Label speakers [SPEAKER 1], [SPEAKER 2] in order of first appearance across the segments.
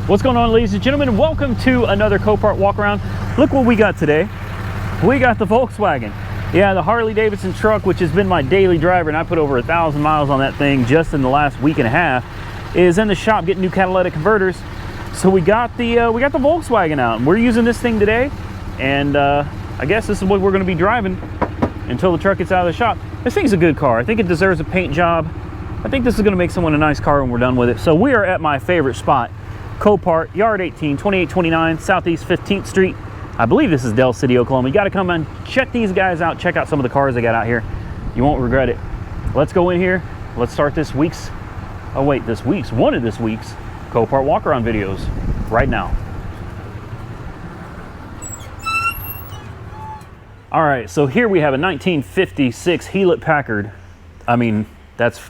[SPEAKER 1] What's going on, ladies and gentlemen? Welcome to another Copart walk around. Look what we got today. We got the Volkswagen. Yeah, the Harley Davidson truck, which has been my daily driver, and I put over 1,000 miles on that thing just in the last week and a half, is in the shop getting new catalytic converters. So we got the Volkswagen out, and we're using this thing today. And I guess this is what we're going to be driving until the truck gets out of the shop. This thing's a good car. I think it deserves a paint job. I think this is going to make someone a nice car when we're done with it. So we are at my favorite spot, Copart, Yard 18, 2829 Southeast 15th Street. I believe this is Del City, Oklahoma. You got to come and check these guys out. Check out some of the cars they got out here. You won't regret it. Let's go in here. Let's start this week's one of this week's Copart walk around videos right now. All right, so here we have a 1956 Hewlett Packard. I mean, that's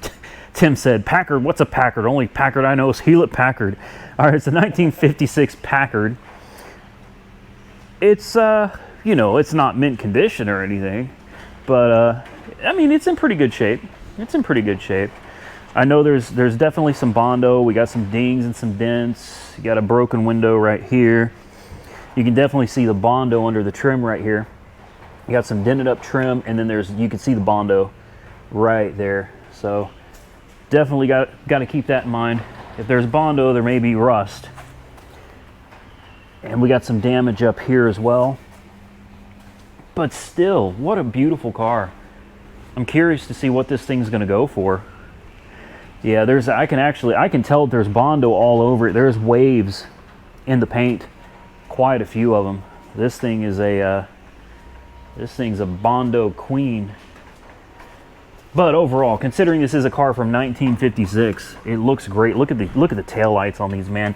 [SPEAKER 1] Tim said Packard. What's a Packard? Only Packard I know is Hewlett Packard. All right, it's a 1956 Packard. It's you know, it's not mint condition or anything, but I mean, it's in pretty good shape. It's in pretty good shape. I know there's definitely some Bondo. We got some dings and some dents. You got a broken window right here. You can definitely see the Bondo under the trim right here. You got some dented up trim, and then you can see the Bondo right there. So definitely got to keep that in mind. If there's Bondo, there may be rust. And we got some damage up here as well. But still, what a beautiful car. I'm curious to see what this thing's going to go for. Yeah, I can tell there's Bondo all over it. There's waves in the paint, quite a few of them. This thing's a Bondo queen. But overall, considering this is a car from 1956, it looks great. Look at the taillights on these, man.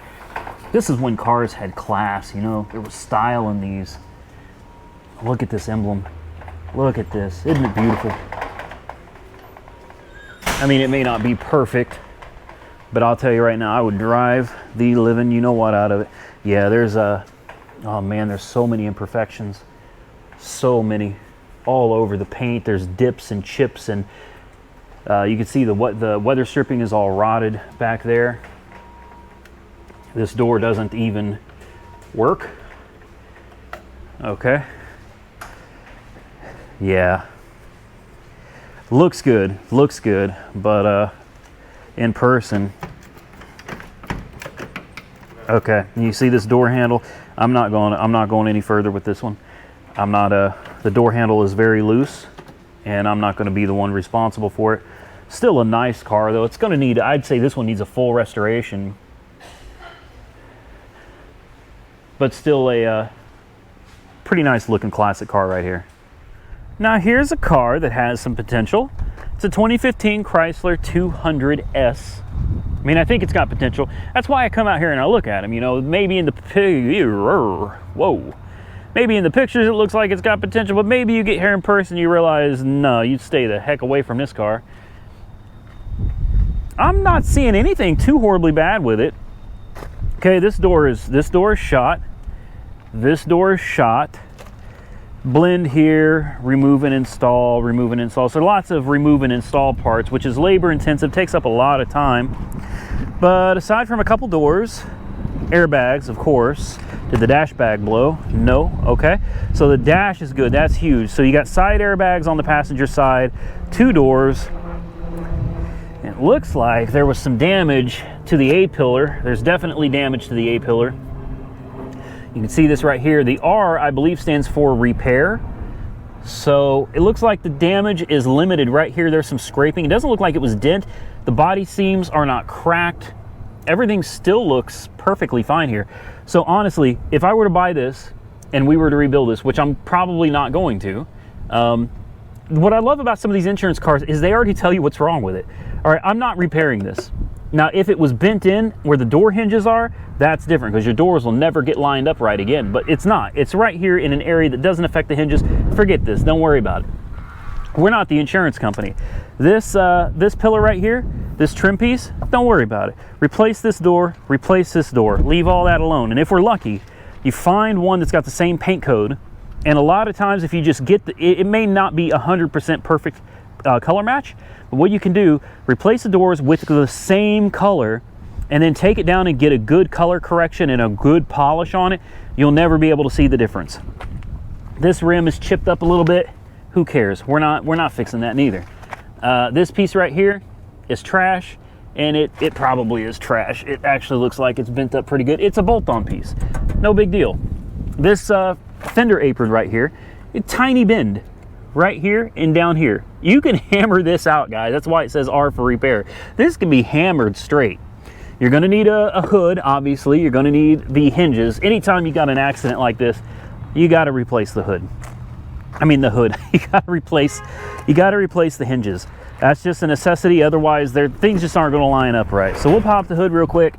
[SPEAKER 1] This is when cars had class, you know. There was style in these. Look at this emblem. Look at this. Isn't it beautiful? I mean, it may not be perfect, but I'll tell you right now, I would drive the living you know what out of it. Yeah, oh man, there's so many imperfections. So many. All over the paint. There's dips and chips, and you can see the weather stripping is all rotted back there. This door doesn't even work. Okay. Yeah. Looks good, but in person. Okay, you see this door handle? I'm not going any further with this one. The door handle is very loose, and I'm not going to be the one responsible for it. Still a nice car, though. It's going to need, I'd say this one needs a full restoration. But still a pretty nice looking classic car right here. Now here's a car that has some potential. It's a 2015 Chrysler 200S. I mean, I think it's got potential. That's why I come out here and I look at them. You know, maybe in the maybe in the pictures it looks like it's got potential, but maybe you get here in person, you realize, no, you'd stay the heck away from this car. I'm not seeing anything too horribly bad with it. Okay, this door is shot. This door is shot. Blend here, remove and install, remove and install. So lots of remove and install parts, which is labor intensive, takes up a lot of time. But aside from a couple doors, airbags, of course. Did the dash bag blow? No. Okay. So the dash is good. That's huge. So you got side airbags on the passenger side, 2 doors. It looks like there was some damage to the A-pillar. There's definitely damage to the A-pillar. You can see this right here. The R, I believe, stands for repair. So it looks like the damage is limited right here. There's some scraping. It doesn't look like it was dent. The body seams are not cracked. Everything still looks perfectly fine here. So honestly, if I were to buy this and we were to rebuild this, which I'm probably not going to, what I love about some of these insurance cars is they already tell you what's wrong with it. All right, I'm not repairing this. Now, if it was bent in where the door hinges are, that's different because your doors will never get lined up right again, but it's not. It's right here in an area that doesn't affect the hinges. Forget this, don't worry about it. We're not the insurance company. This pillar right here, this trim piece, don't worry about it. Replace this door, leave all that alone. And if we're lucky, you find one that's got the same paint code. And a lot of times if you just get it may not be 100% perfect color match, but what you can do, replace the doors with the same color and then take it down and get a good color correction and a good polish on it, you'll never be able to see the difference. This rim is chipped up a little bit. Who cares? We're not fixing that neither. This piece right here is trash, and it probably is trash. It actually looks like it's bent up pretty good. It's a bolt-on piece. No big deal. This fender apron right here, a tiny bend right here and down here. You can hammer this out, guys. That's why it says R for repair. This can be hammered straight. You're going to need a hood, obviously. You're going to need the hinges. Anytime you got an accident like this, you got to replace the hood. I mean the hood. You got to replace the hinges. That's just a necessity. Otherwise, things just aren't going to line up right. So we'll pop the hood real quick.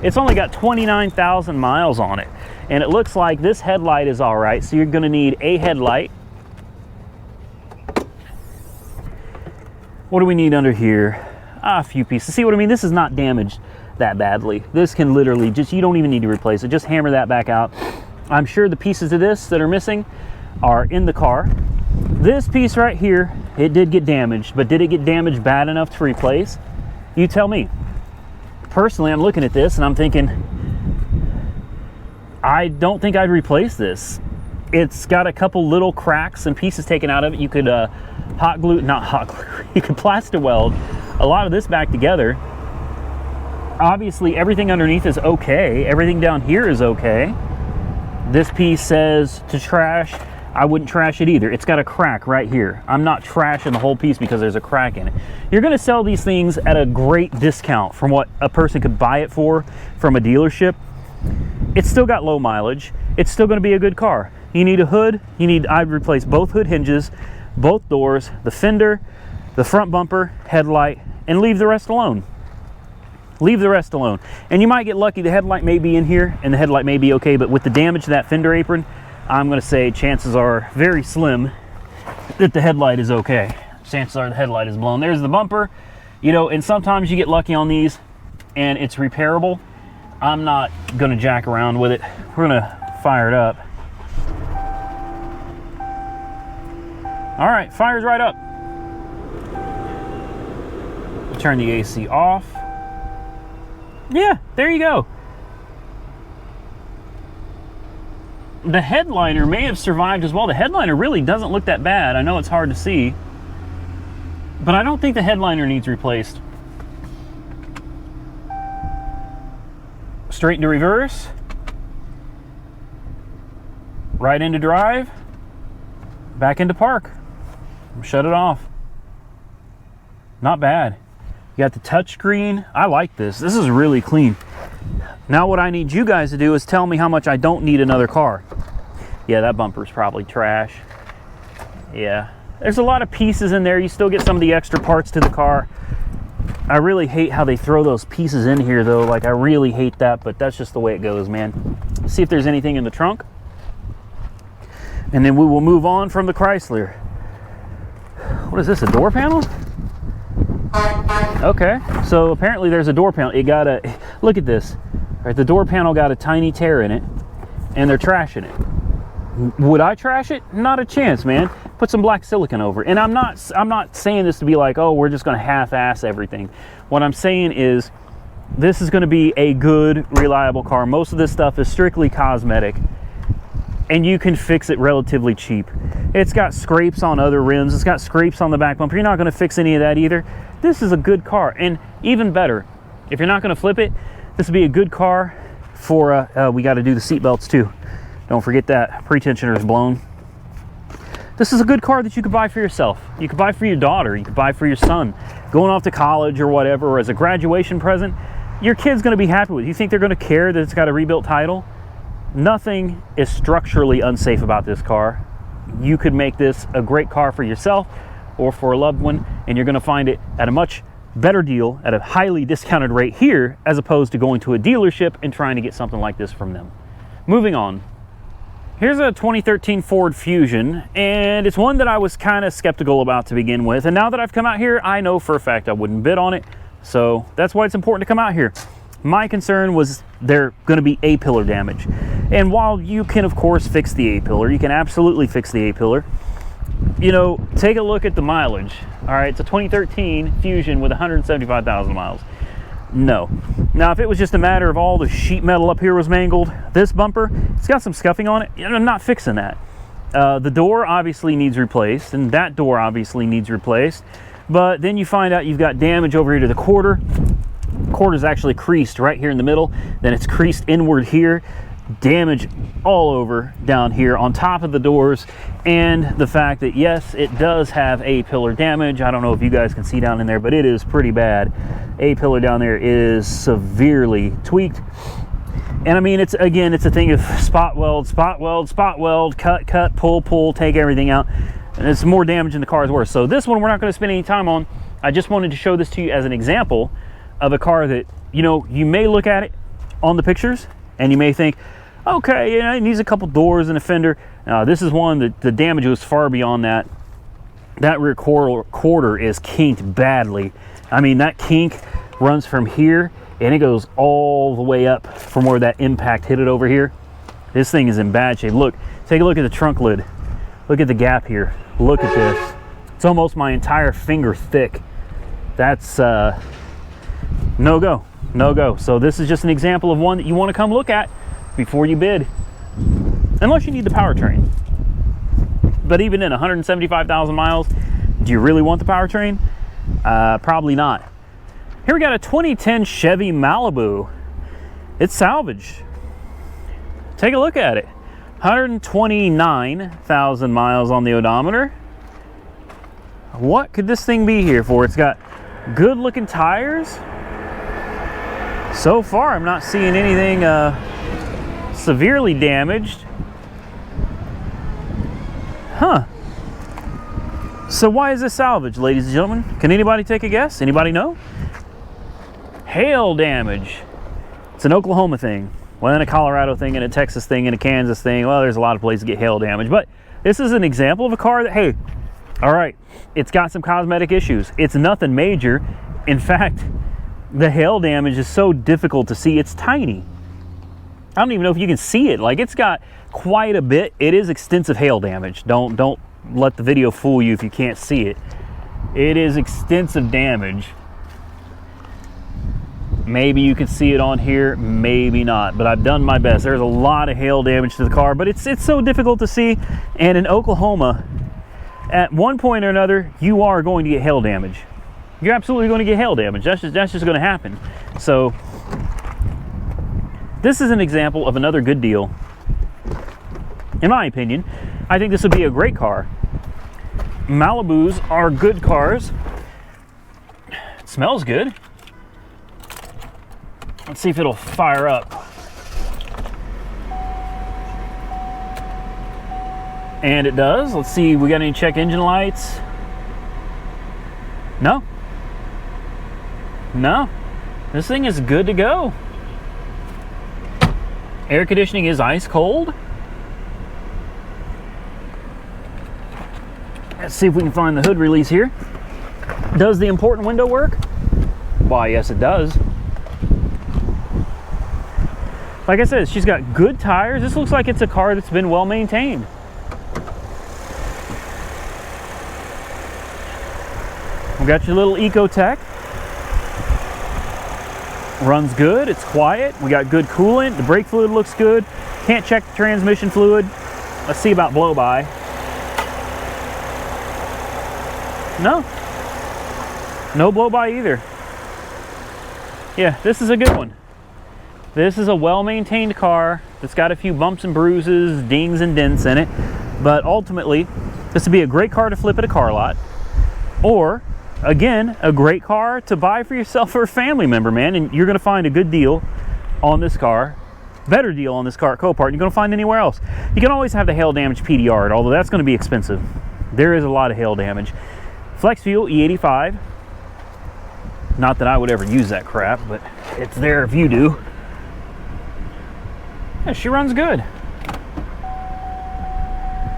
[SPEAKER 1] It's only got 29,000 miles on it, and it looks like this headlight is all right. So you're going to need a headlight. What do we need under here? A few pieces. See what I mean? This is not damaged that badly. This can literally you don't even need to replace it. Just hammer that back out. I'm sure the pieces of this that are missing are in the car. This piece right here, it did get damaged, but did it get damaged bad enough to replace? You tell me. Personally, I'm looking at this and I'm thinking, I don't think I'd replace this. It's got a couple little cracks and pieces taken out of it. You could you could plaster weld a lot of this back together. Obviously, everything underneath is okay. Everything down here is okay. This piece says to trash. I wouldn't trash it either. It's got a crack right here. I'm not trashing the whole piece because there's a crack in it. You're going to sell these things at a great discount from what a person could buy it for from a dealership. It's still got low mileage. It's still going to be a good car. You need a hood. I'd replace both hood hinges, both doors, the fender, the front bumper, headlight, and leave the rest alone. Leave the rest alone. And you might get lucky. The headlight may be in here and the headlight may be okay, but with the damage to that fender apron, I'm going to say chances are very slim that the headlight is okay. Chances are the headlight is blown. There's the bumper, and sometimes you get lucky on these and it's repairable. I'm not going to jack around with it. We're going to fire it up. All right, fires right up. Turn the AC off. Yeah, there you go. The headliner may have survived as well. The headliner really doesn't look that bad. I know it's hard to see, but I don't think the headliner needs replaced. Straight into reverse. Right into drive. Back into park. Shut it off. Not bad. You got the touchscreen. I like this. This is really clean. Now what I need you guys to do is tell me how much I don't need another car. Yeah, that bumper's probably trash. Yeah. There's a lot of pieces in there. You still get some of the extra parts to the car. I really hate how they throw those pieces in here though. Like, I really hate that, but that's just the way it goes, man. Let's see if there's anything in the trunk. And then we will move on from the Chrysler. What is this, a door panel? Okay, so apparently there's a door panel. It got a, look at this. Right, the door panel got a tiny tear in it, and they're trashing it. Would I trash it? Not a chance, man. Put some black silicone over it. And I'm not saying this to be like, oh, we're just going to half-ass everything. What I'm saying is, this is going to be a good, reliable car. Most of this stuff is strictly cosmetic, and you can fix it relatively cheap. It's got scrapes on other rims. It's got scrapes on the back bumper. You're not going to fix any of that either. This is a good car, and even better, if you're not going to flip it, this would be a good car for, we got to do the seat belts too. Don't forget that. Pretensioner is blown. This is a good car that you could buy for yourself. You could buy for your daughter. You could buy for your son. Going off to college or whatever, or as a graduation present, your kid's going to be happy with it. You think they're going to care that it's got a rebuilt title? Nothing is structurally unsafe about this car. You could make this a great car for yourself or for a loved one, and you're going to find it at a much better deal at a highly discounted rate here, as opposed to going to a dealership and trying to get something like this from them. Moving on. Here's a 2013 Ford Fusion, and it's one that I was kind of skeptical about to begin with, and now that I've come out here, I know for a fact I wouldn't bid on it, so that's why it's important to come out here. My concern was there going to be A-pillar damage, and while you can of course fix the A-pillar, you can absolutely fix the A-pillar, you know, take a look at the mileage. All right, it's a 2013 Fusion with 175,000 miles. No. Now, if it was just a matter of all the sheet metal up here was mangled, this bumper, it's got some scuffing on it, and I'm not fixing that. The door obviously needs replaced, and that door obviously needs replaced. But then you find out you've got damage over here to the quarter. Quarter's actually creased right here in the middle. Then it's creased inward here. Damage all over down here on top of the doors, and the fact that yes, it does have A-pillar damage. I don't know if you guys can see down in there, but it is pretty bad. A-pillar down there is severely tweaked. And I mean, it's a thing of spot weld, cut, pull, take everything out. And it's more damage than the car is worth. So this one we're not going to spend any time on. I just wanted to show this to you as an example of a car that, you know, you may look at it on the pictures and you may think, okay, you know, it needs a couple doors and a fender. This is one that the damage was far beyond that. That rear quarter is kinked badly. I mean, that kink runs from here and it goes all the way up from where that impact hit it over here. This thing is in bad shape. Look, take a look at the trunk lid. Look at the gap here. Look at this. It's almost my entire finger thick. That's no go, no go. So this is just an example of one that you want to come look at before you bid, unless you need the powertrain. But even in 175,000 miles, do you really want the powertrain? Probably not. Here we got a 2010 Chevy Malibu. It's salvaged. Take a look at it. 129,000 miles on the odometer. What could this thing be here for? It's got good looking tires. So far, I'm not seeing anything severely damaged. Huh. So why is this salvaged, ladies and gentlemen? Can anybody take a guess? Anybody know? Hail damage. It's an Oklahoma thing. Well, and a Colorado thing, and a Texas thing, and a Kansas thing. Well, there's a lot of places to get hail damage. But this is an example of a car that, hey, all right, it's got some cosmetic issues. It's nothing major. In fact, the hail damage is so difficult to see. It's tiny. I don't even know if you can see it. Like, it's got quite a bit. It is extensive hail damage. Don't let the video fool you if you can't see it. It is extensive damage. Maybe you can see it on here, maybe not, but I've done my best. There's a lot of hail damage to the car, but it's so difficult to see. And in Oklahoma, at one point or another, you are going to get hail damage. You're absolutely going to get hail damage. That's just going to happen. So this is an example of another good deal. In my opinion, I think this would be a great car. Malibus are good cars. It smells good. Let's see if it'll fire up. And it does. Let's see, we got any check engine lights? No. No. This thing is good to go. Air conditioning is ice cold. Let's see if we can find the hood release here. Does the important window work? Why, yes it does. Like I said, she's got good tires. This looks like it's a car that's been well maintained. We got your little Ecotech. Runs good, it's quiet. We got good coolant. The brake fluid looks good. Can't check the transmission fluid. Let's see about blow by. No. No blow by either. Yeah, this is a good one. This is a well-maintained car that's got a few bumps and bruises, dings and dents in it, but ultimately, this would be a great car to flip at a car lot, or, again, a great car to buy for yourself or a family member, man, and you're going to find a good deal on this car, better deal on this car at Copart than you're going to find anywhere else. You can always have the hail damage PDR, although that's going to be expensive. There is a lot of hail damage. Flex Fuel E85, not that I would ever use that crap, but it's there if you do. Yeah, she runs good.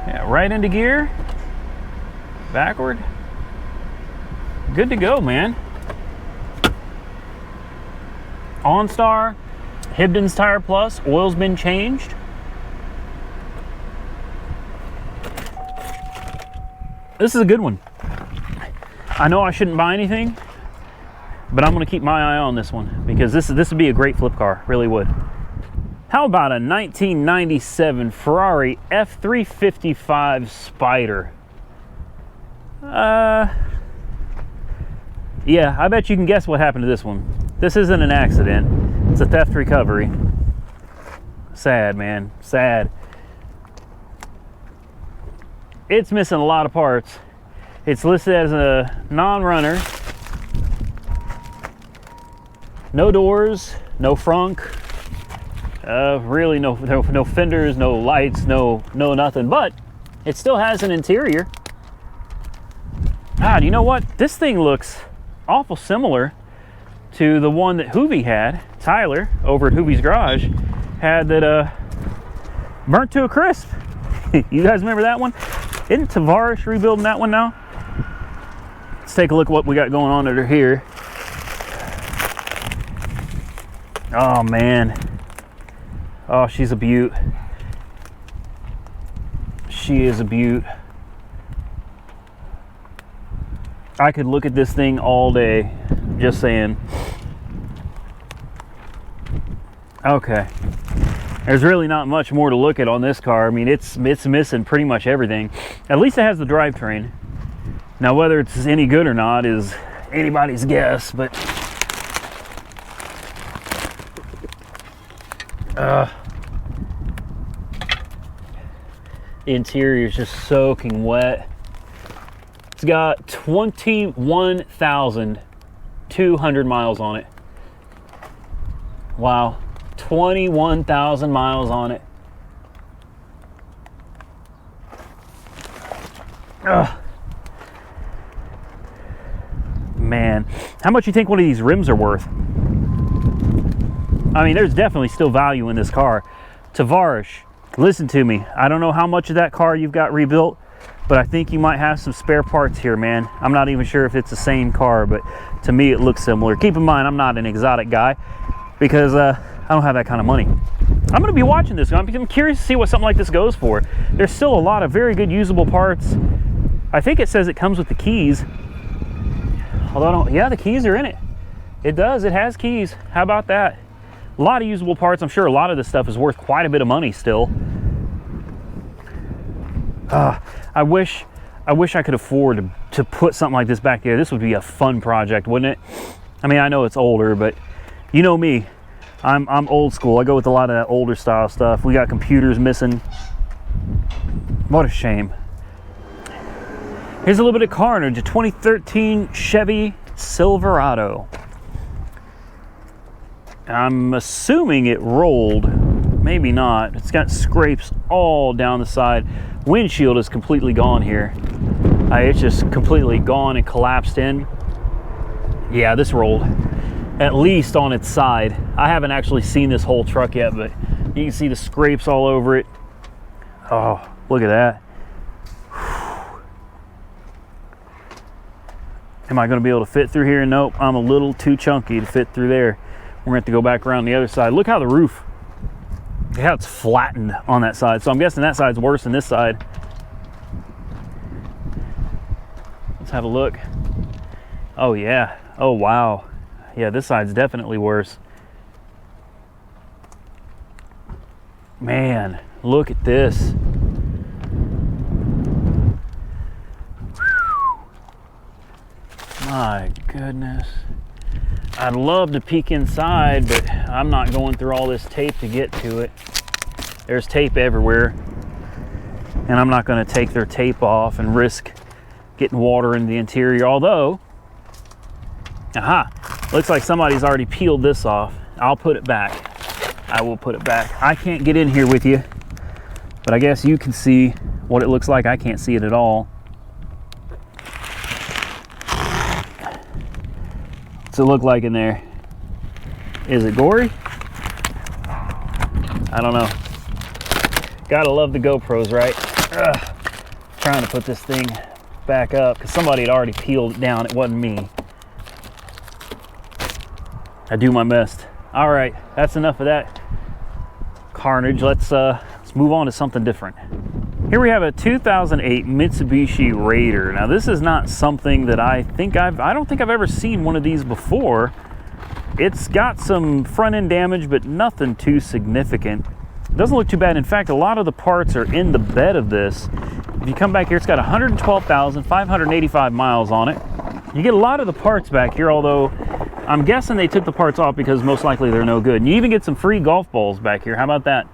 [SPEAKER 1] Yeah, right into gear. Backward. Good to go, man. OnStar, Hibdon's Tire Plus, oil's been changed. This is a good one. I know I shouldn't buy anything, but I'm going to keep my eye on this one because this would be a great flip car, really would. How about a 1997 Ferrari F355 Spider? Yeah, I bet you can guess what happened to this one. This isn't an accident. It's a theft recovery. Sad, man. Sad. It's missing a lot of parts. It's listed as a non-runner. No doors, no frunk. Really no fenders, no lights, no nothing. But it still has an interior. God, you know what? This thing looks awful similar to the one that Hoovie had, Tyler, over at Hoovie's Garage, had that burnt to a crisp. You guys remember that one? Isn't Tavares rebuilding that one now? Let's take a look at what we got going on under here. Oh, man. Oh, she's a beaut. She is a beaut. I could look at this thing all day, just saying. Okay. There's really not much more to look at on this car. I mean, it's missing pretty much everything. At least it has the drivetrain. Now, whether it's any good or not is anybody's guess, but the interior is just soaking wet. It's got 21,200 miles on it. Wow, 21,000 miles on it. Ugh. Man, how much you think one of these rims are worth? I mean, there's definitely still value in this car. Tavares, listen to me. I don't know how much of that car you've got rebuilt, but I think you might have some spare parts here, man. I'm not even sure if it's the same car, but to me it looks similar. Keep in mind, I'm not an exotic guy because I don't have that kind of money. I'm going to be watching this. I'm curious to see what something like this goes for. There's still a lot of very good usable parts. I think it says it comes with the keys. Although I don't, yeah, the keys are in it. It does, it has keys. How about that? A lot of usable parts. I'm sure a lot of this stuff is worth quite a bit of money still. I wish I could afford to put something like this back there. This would be a fun project, wouldn't it? I mean, I know it's older, but you know me. I'm old school. I go with a lot of that older style stuff. We got computers missing. What a shame. Here's a little bit of Carnage, a 2013 Chevy Silverado. I'm assuming it rolled, maybe not. It's got scrapes all down the side. Windshield is completely gone here. It's just completely gone and collapsed in. Yeah, this rolled, at least on its side. I haven't actually seen this whole truck yet, but you can see the scrapes all over it. Oh, look at that. Am I going to be able to fit through here? Nope, I'm a little too chunky to fit through there. We're going to have to go back around the other side. Look how the roof, look how it's flattened on that side. So I'm guessing that side's worse than this side. Let's have a look. Oh yeah, oh wow. Yeah, this side's definitely worse. Man, look at this. My goodness. I'd love to peek inside, but I'm not going through all this tape to get to it. There's tape everywhere, and I'm not going to take their tape off and risk getting water in the interior. Although, aha, looks like somebody's already peeled this off. I'll put it back. I will put it back. I can't get in here with you, but I guess you can see what it looks like. I can't see it at all. What's it look like in there? Is it gory? I don't know. Gotta love the GoPros, right? Ugh. Trying to put this thing back up because somebody had already peeled it down. It wasn't me. I do my best. All right, that's enough of that Carnage. Let's move on to something different. Here we have a 2008 Mitsubishi Raider. Now this is not something that I don't think I've ever seen one of these before. It's got some front end damage, but nothing too significant. It doesn't look too bad. In fact, a lot of the parts are in the bed of this. If you come back here, it's got 112,585 miles on it. You get a lot of the parts back here, although I'm guessing they took the parts off because most likely they're no good. And you even get some free golf balls back here. How about that?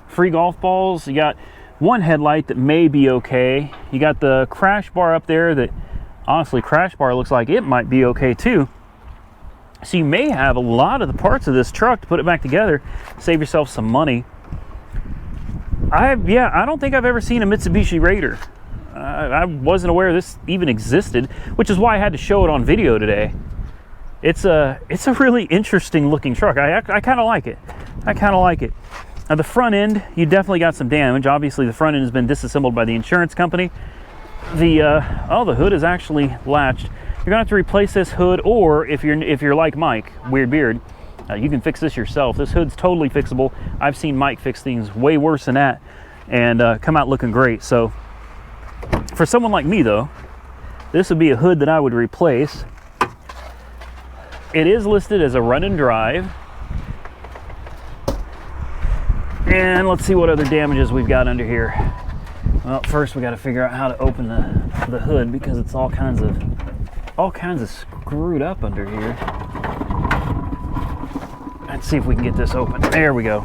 [SPEAKER 1] Free golf balls. You got one headlight that may be okay. You got the crash bar up there that, honestly, crash bar looks like it might be okay too. So you may have a lot of the parts of this truck to put it back together, save yourself some money. I don't think I've ever seen a Mitsubishi Raider. I wasn't aware this even existed, which is why I had to show it on video today. It's a really interesting looking truck. I kind of like it. I kind of like it. Now the front end, you definitely got some damage. Obviously the front end has been disassembled by the insurance company. The hood is actually latched. You're gonna have to replace this hood, or if you're like Mike, Weird Beard, you can fix this yourself. This hood's totally fixable. I've seen Mike fix things way worse than that and come out looking great. So for someone like me though, this would be a hood that I would replace. It is listed as a run and drive. And let's see what other damages we've got under here. Well, first we got to figure out how to open the hood because it's all kinds of screwed up under here. Let's see if we can get this open. There we go.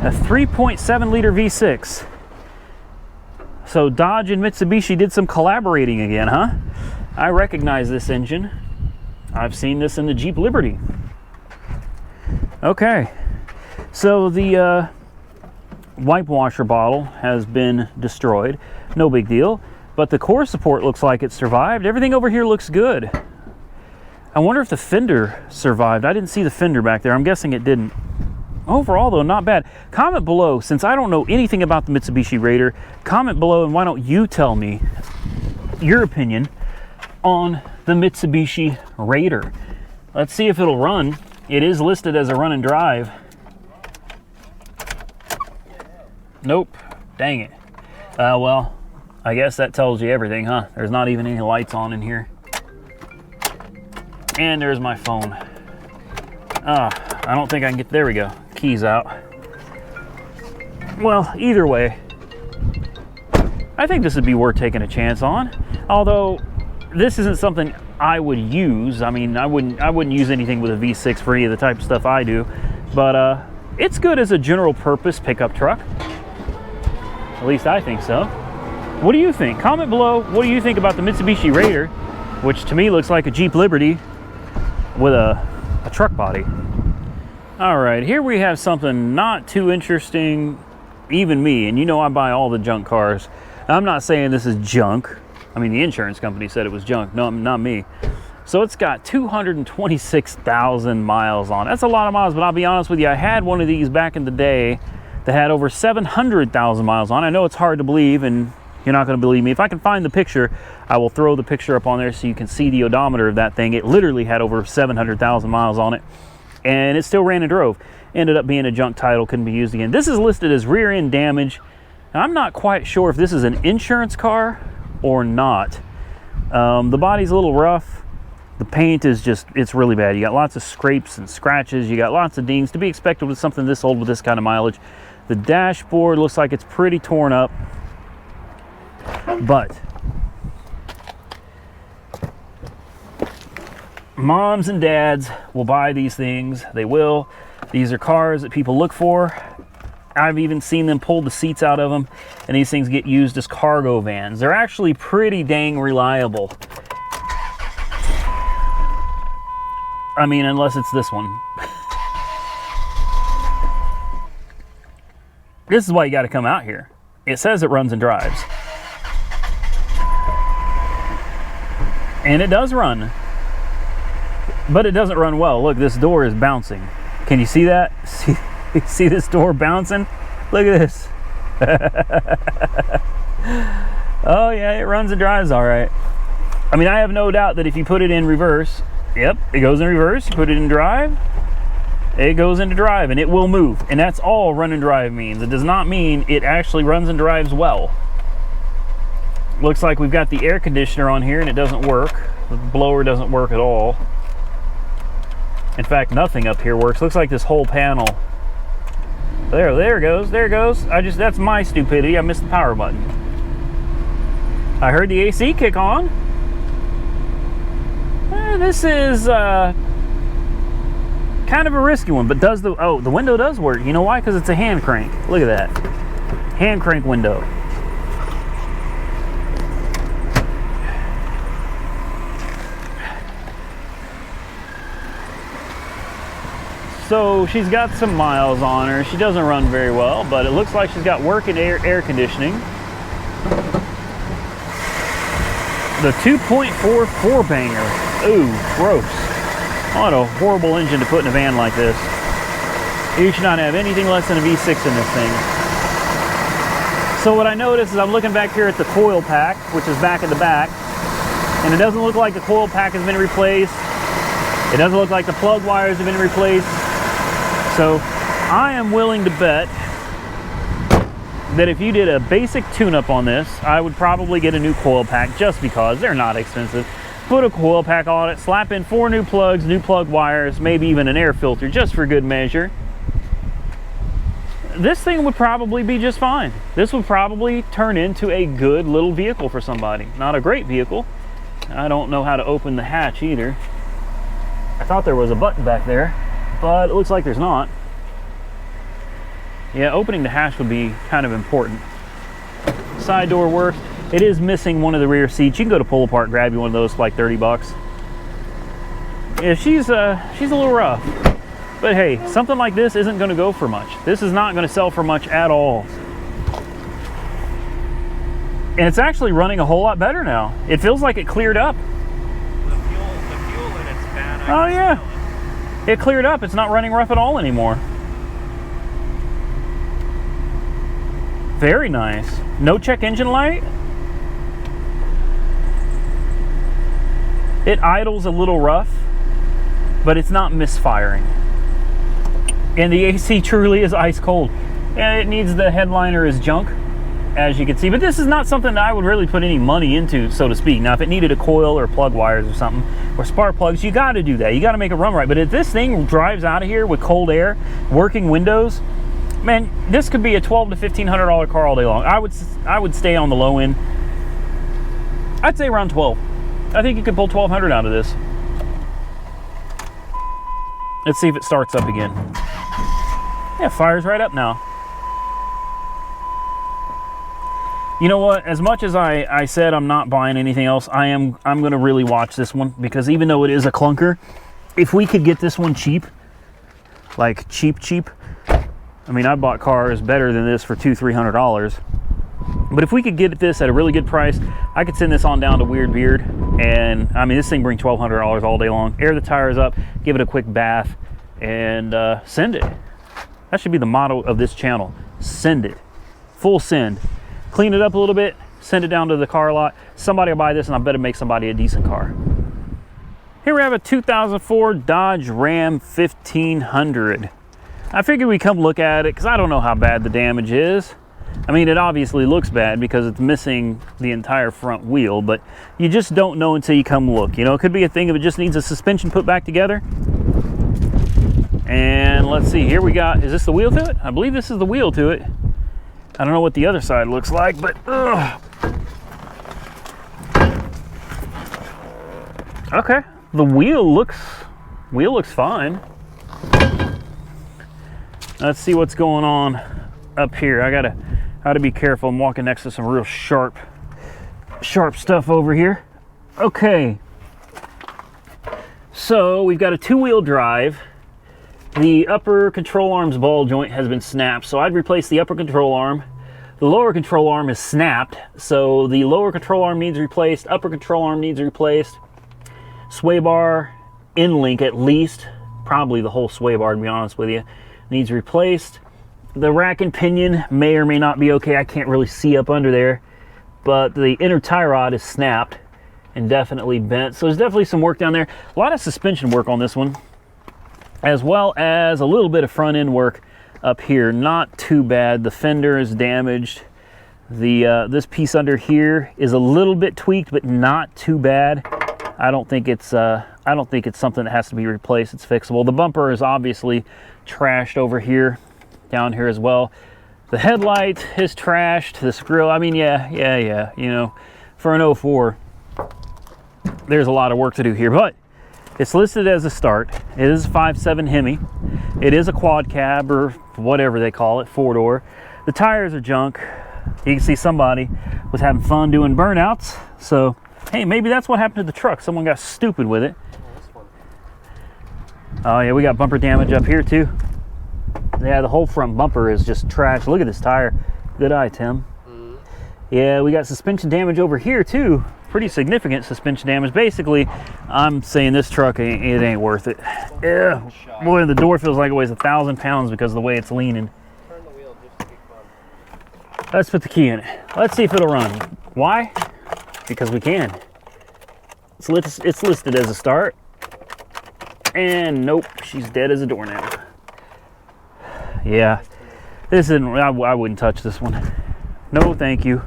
[SPEAKER 1] A 3.7 liter V6. So Dodge and Mitsubishi did some collaborating again, huh? I recognize this engine. I've seen this in the Jeep Liberty. Okay, so the wipe washer bottle has been destroyed. No big deal. But the core support looks like it survived. Everything over here looks good. I wonder if the fender survived. I didn't see the fender back there. I'm guessing it didn't. Overall, though, not bad. Comment below, since I don't know anything about the Mitsubishi Raider, comment below and why don't you tell me your opinion on the Mitsubishi Raider. Let's see if it'll run. It is listed as a run and drive. Nope. Dang it. Well, I guess that tells you everything, huh? There's not even any lights on in here. And there's my phone. I don't think I can get, there we go. Keys out. Well, either way, I think this would be worth taking a chance on. Although, this isn't something I would use. I mean, I wouldn't use anything with a V6 for any of the type of stuff I do. But it's good as a general purpose pickup truck. At least I think so. What do you think? Comment below, what do you think about the Mitsubishi Raider, which to me looks like a Jeep Liberty with a truck body. All right, here we have something not too interesting, even me, and you know I buy all the junk cars. I'm not saying this is junk. I mean, the insurance company said it was junk, no, not me. So it's got 226,000 miles on it. That's a lot of miles, but I'll be honest with you, I had one of these back in the day that had over 700,000 miles on it. I know it's hard to believe, and you're not going to believe me. If I can find the picture, I will throw the picture up on there so you can see the odometer of that thing. It literally had over 700,000 miles on it, and it still ran and drove. Ended up being a junk title, couldn't be used again. This is listed as rear end damage. Now, I'm not quite sure if this is an insurance car or not. The body's a little rough. The paint is just, it's really bad. You got lots of scrapes and scratches. You got lots of dings to be expected with something this old with this kind of mileage. The dashboard looks like it's pretty torn up. But moms and dads will buy these things. They will. These are cars that people look for. I've even seen them pull the seats out of them, and these things get used as cargo vans. They're actually pretty dang reliable. I mean, unless it's this one. This is why you got to come out here. It says it runs and drives. And it does run. But it doesn't run well. Look, this door is bouncing. Can you see that? See this door bouncing? Look at this. Oh yeah, it runs and drives all right. I mean, I have no doubt that if you put it in reverse, yep, it goes in reverse. You put it in drive, it goes into drive and it will move. And that's all run and drive means. It does not mean it actually runs and drives well. Looks like we've got the air conditioner on here and it doesn't work. The blower doesn't work at all. In fact, nothing up here works. Looks like this whole panel. There it goes. There it goes. That's my stupidity. I missed the power button. I heard the AC kick on. This is kind of a risky one, but the window does work. You know why? Because it's a hand crank. Look at that. Hand crank window. So she's got some miles on her. She doesn't run very well, but it looks like she's got working air conditioning. The 2.4 four-banger. Ooh, gross. What a horrible engine to put in a van like this. You should not have anything less than a V6 in this thing. So what I noticed is I'm looking back here at the coil pack, which is back at the back, and it doesn't look like the coil pack has been replaced. It doesn't look like the plug wires have been replaced. So I am willing to bet that if you did a basic tune-up on this, I would probably get a new coil pack just because they're not expensive. Put a coil pack on it, slap in 4 new plugs, new plug wires, maybe even an air filter just for good measure. This thing would probably be just fine. This would probably turn into a good little vehicle for somebody. Not a great vehicle. I don't know how to open the hatch either. I thought there was a button back there, but it looks like there's not. Yeah, opening the hatch would be kind of important. Side door works. It is missing one of the rear seats. You can go to Pull Apart, grab you one of those for like 30 bucks. Yeah, she's a little rough. But hey, something like this isn't going to go for much. This is not going to sell for much at all. And it's actually running a whole lot better now. It feels like it cleared up.
[SPEAKER 2] The fuel in it's bad.
[SPEAKER 1] Oh yeah, it cleared up. It's not running rough at all anymore. Very nice. No check engine light. It idles a little rough, but it's not misfiring. And the AC truly is ice cold. And it needs the headliner as junk, as you can see. But this is not something that I would really put any money into, so to speak. Now, if it needed a coil or plug wires or something, or spark plugs, you got to do that. You got to make it run right. But if this thing drives out of here with cold air, working windows, man, this could be a $1,200 to $1,500 car all day long. I would stay on the low end. I'd say around 12. I think you could pull 1,200 out of this. Let's see if it starts up again. Yeah, fires right up now. You know what? As much as I said I'm not buying anything else, I'm going to really watch this one, because even though it is a clunker, if we could get this one cheap, like cheap, I mean, I bought cars better than this for $200-300. But if we could get this at a really good price, I could send this on down to Weird Beard. And I mean, this thing brings $1,200 all day long. Air the tires up, give it a quick bath, and send it. That should be the motto of this channel. Send it. Full send. Clean it up a little bit, send it down to the car lot. Somebody will buy this, and I bet it makes somebody a decent car. Here we have a 2004 Dodge Ram 1500. I figured we'd come look at it because I don't know how bad the damage is. I mean, it obviously looks bad because it's missing the entire front wheel, but you just don't know until you come look. You know, it could be a thing if it just needs a suspension put back together. And let's see, here we got, is this the wheel to it? I believe this is the wheel to it. I don't know what the other side looks like, but ugh. Okay, the wheel looks fine. Let's see what's going on up here. I gotta be careful. I'm walking next to some real sharp stuff over here. Okay, so we've got a 2-wheel drive. The upper control arm's ball joint has been snapped, so I'd replace the upper control arm. The lower control arm is snapped, so the lower control arm needs replaced, upper control arm needs replaced. Sway bar, in link at least, probably the whole sway bar to be honest with you, needs replaced. The rack and pinion may or may not be okay. I can't really see up under there, but the inner tie rod is snapped and definitely bent, so there's definitely some work down there. A lot of suspension work on this one. as well as a little bit of front end work up here. Not too bad. The fender is damaged. The this piece under here is a little bit tweaked, but not too bad. I don't think it's something that has to be replaced. It's fixable. The bumper is obviously trashed over here, down here as well. The headlight is trashed. This grill, I mean, yeah. You know, for an 04, there's a lot of work to do here, but it's listed as a start. It is a 5.7 Hemi. It is a quad cab, or whatever they call it, 4-door. The tires are junk. You can see somebody was having fun doing burnouts. So, hey, maybe that's what happened to the truck. Someone got stupid with it. Oh yeah, we got bumper damage up here too. Yeah, the whole front bumper is just trash. Look at this tire. Good eye, Tim. Yeah, we got suspension damage over here too. Pretty significant suspension damage. Basically, I'm saying this truck, it ain't worth it. Yeah, boy, the door feels like it weighs 1,000 pounds because of the way it's leaning.
[SPEAKER 2] Turn the wheel just to be fun.
[SPEAKER 1] Let's put the key in it. Let's see if it'll run. Why? Because we can. It's listed as a start. And nope, she's dead as a doornail. Yeah, this isn't, I wouldn't touch this one. No, thank you.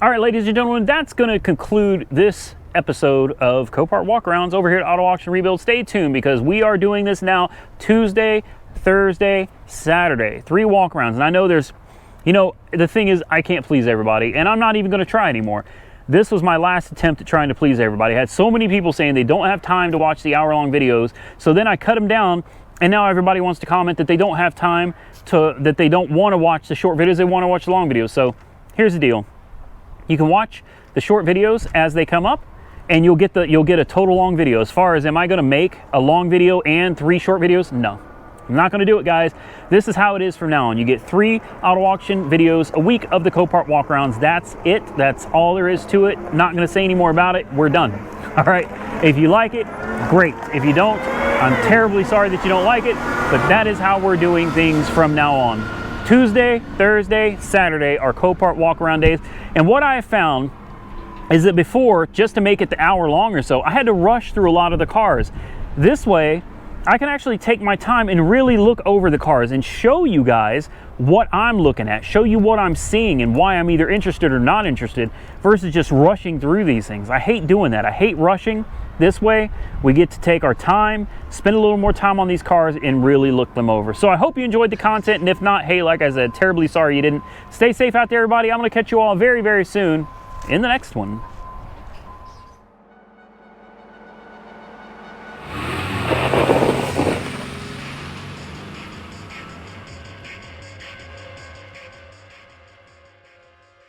[SPEAKER 1] All right, ladies and gentlemen, that's going to conclude this episode of Copart Walkarounds over here at Auto Auction Rebuild. Stay tuned because we are doing this now Tuesday, Thursday, Saturday. 3 walkarounds. And I know there's, you know, the thing is I can't please everybody, and I'm not even going to try anymore. This was my last attempt at trying to please everybody. I had so many people saying they don't have time to watch the hour-long videos, so then I cut them down, and now everybody wants to comment that they don't have time to, that they don't want to watch the short videos, they want to watch the long videos. So here's the deal. You can watch the short videos as they come up, and you'll get a total long video. As far as am I going to make a long video and 3 short videos? No. I'm not going to do it, guys. This is how it is from now on. You get 3 auto auction videos a week of the Copart walkarounds. That's it. That's all there is to it. Not going to say any more about it. We're done. All right. If you like it, great. If you don't, I'm terribly sorry that you don't like it, but that is how we're doing things from now on. Tuesday, Thursday, Saturday are Copart walkaround days. And what I have found is that before, just to make it the hour long or so, I had to rush through a lot of the cars. This way, I can actually take my time and really look over the cars and show you guys what I'm looking at, show you what I'm seeing and why I'm either interested or not interested versus just rushing through these things. I hate doing that. I hate rushing. This way, we get to take our time, spend a little more time on these cars and really look them over. So I hope you enjoyed the content, and if not, hey, like I said, terribly sorry you didn't. Stay safe out there, everybody. I'm going to catch you all very, very soon in the next one.